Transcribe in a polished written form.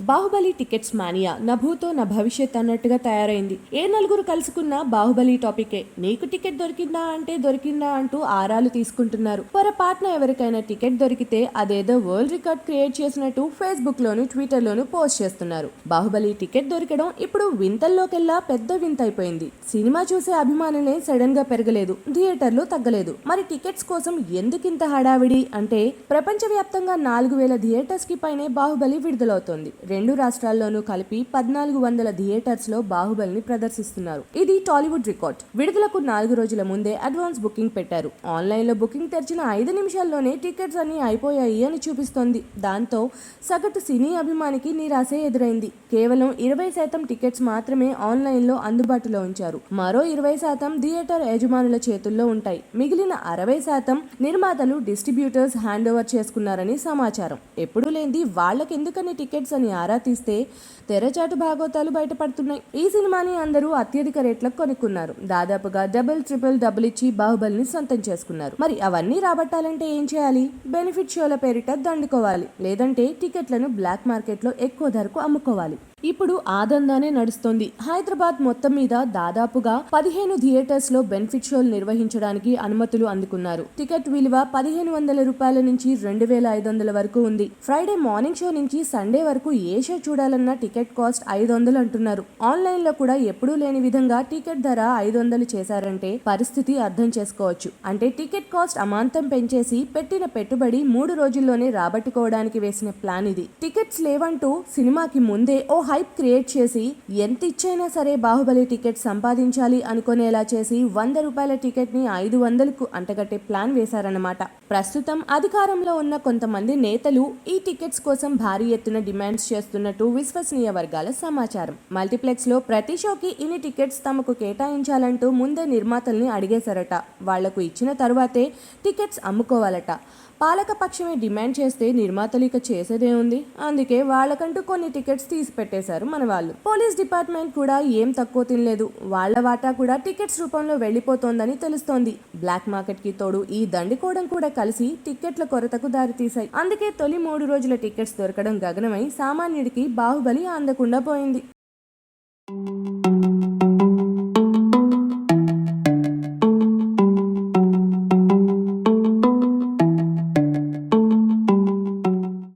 Baahubali tickets mania నభూతో నా భవిష్యత్ అన్నట్టుగా తయారైంది. ఏ నలుగురు కలుసుకున్నా బాహుబలి టాపికే. నీకు టికెట్ దొరికిందా అంటే దొరికిందా అంటూ ఆరాలు తీసుకుంటున్నారు. పొరపాటున ఎవరికైనా టికెట్ దొరికితే అదేదో వరల్డ్ రికార్డ్ క్రియేట్ చేసినట్టు ఫేస్బుక్ లోను ట్విట్టర్ లోను పోస్ట్ చేస్తున్నారు. బాహుబలి టికెట్ దొరకడం ఇప్పుడు వింతల్లోకెల్లా పెద్ద వింత అయిపోయింది. సినిమా చూసే అభిమానులే సడన్ గా పెరగలేదు, థియేటర్లు తగ్గలేదు. మరి టికెట్స్ కోసం ఎందుకింత హడావిడి అంటే ప్రపంచవ్యాప్తంగా 4000 థియేటర్స్ కి పైనే బాహుబలి విడుదలవుతోంది. రెండు రాష్ట్రాల్లోనూ కలిపి 1400 థియేటర్స్ లో బాహుబలిని ప్రదర్శిస్తున్నారు. ఇది టాలీవుడ్ రికార్డ్. విడుదలకు 4 రోజుల ముందే అడ్వాన్స్ బుకింగ్ పెట్టారు. ఆన్లైన్ లో బుకింగ్ తెరిచిన 5 నిమిషాల్లోనే టికెట్స్ అన్ని అయిపోయాయి అని చూపిస్తోంది. దాంతో సగటు సినీ అభిమానికి నిరాశే ఎదురైంది. కేవలం 20% టికెట్స్ మాత్రమే ఆన్లైన్ లో అందుబాటులో ఉంచారు. మరో 20% థియేటర్ యజమానుల చేతుల్లో ఉంటాయి. మిగిలిన 60% నిర్మాతలు, డిస్ట్రిబ్యూటర్స్ హ్యాండ్ ఓవర్ చేసుకున్నారని సమాచారం. ఎప్పుడూ లేనిది వాళ్ళకెందుకని టికెట్స్ అని ఆరా తీస్తే తెరచాటు భాగోతాలు బయటపడుతున్నాయి. ఈ సినిమాని అందరూ అత్యధిక రేట్లకు కొనుక్కున్నారు. దాదాపుగా డబుల్ ఇచ్చి బాహుబలిని సొంతం చేసుకున్నారు. మరి అవన్నీ రాబట్టాలంటే ఏం చేయాలి? బెనిఫిట్ షోల పేరిట దండుకోవాలి, లేదంటే టికెట్లను బ్లాక్ మార్కెట్లో ఎక్కువ ధరకు అమ్ముకోవాలి. ఇప్పుడు ఆ దందానే నడుస్తోంది. హైదరాబాద్ మొత్తం మీద దాదాపుగా 15 థియేటర్స్ లో బెనిఫిట్ షోలు నిర్వహించడానికి అనుమతులు అందుకున్నారు. టికెట్ విలువ 1500 రూపాయల నుంచి 2500 వరకు ఉంది. ఫ్రైడే మార్నింగ్ షో నుంచి సండే వరకు ఏ షో చూడాలన్నా టికెట్ కాస్ట్ 500 అంటున్నారు. ఆన్లైన్ లో కూడా ఎప్పుడూ లేని విధంగా టికెట్ ధర 500 చేశారంటే పరిస్థితి అర్థం చేసుకోవచ్చు. అంటే టికెట్ కాస్ట్ అమాంతం పెంచేసి పెట్టిన పెట్టుబడి 3 రోజుల్లోనే రాబట్టుకోవడానికి వేసిన ప్లాన్ ఇది. టికెట్స్ లేవంటూ సినిమాకి ముందే ఓ హైప్ క్రియేట్ చేసి ఎంత ఇచ్చైనా సరే బాహుబలి టికెట్ సంపాదించాలి అనుకునేలా చేసి 100 రూపాయల టికెట్ ని 500కు అంటగట్టే ప్లాన్ వేశారన్నమాట. ప్రస్తుతం అధికారంలో ఉన్న కొంతమంది నేతలు ఈ టికెట్స్ కోసం భారీ ఎత్తున డిమాండ్స్ చేస్తున్నట్టు విశ్వసనీయ వర్గాల సమాచారం. మల్టీప్లెక్స్ లో ప్రతి షోకి ఇన్ని టికెట్స్ తమకు కేటాయించాలంటూ ముందే నిర్మాతల్ని అడిగేశారట. వాళ్లకు ఇచ్చిన తరువాతే టికెట్స్ అమ్ముకోవాలట. పాలకపక్షమే డిమాండ్ చేస్తే నిర్మాతలు ఇక చేసేదే ఉంది. అందుకే వాళ్ళకంటూ కొన్ని టికెట్స్ తీసి పెట్టేశారు మన వాళ్ళు. పోలీస్ డిపార్ట్మెంట్ కూడా ఏం తక్కువ తినలేదు. వాళ్ళ వాటా కూడా టికెట్స్ రూపంలో వెళ్లిపోతోందని తెలుస్తోంది. బ్లాక్ మార్కెట్ కి తోడు ఈ దండికోవడం కూడా కలిసి టికెట్ల కొరతకు దారితీశాయి. అందుకే తొలి 3 రోజుల టికెట్స్ దొరకడం గగనమై సామాన్యుడికి బాహుబలి అందకుండా పోయింది.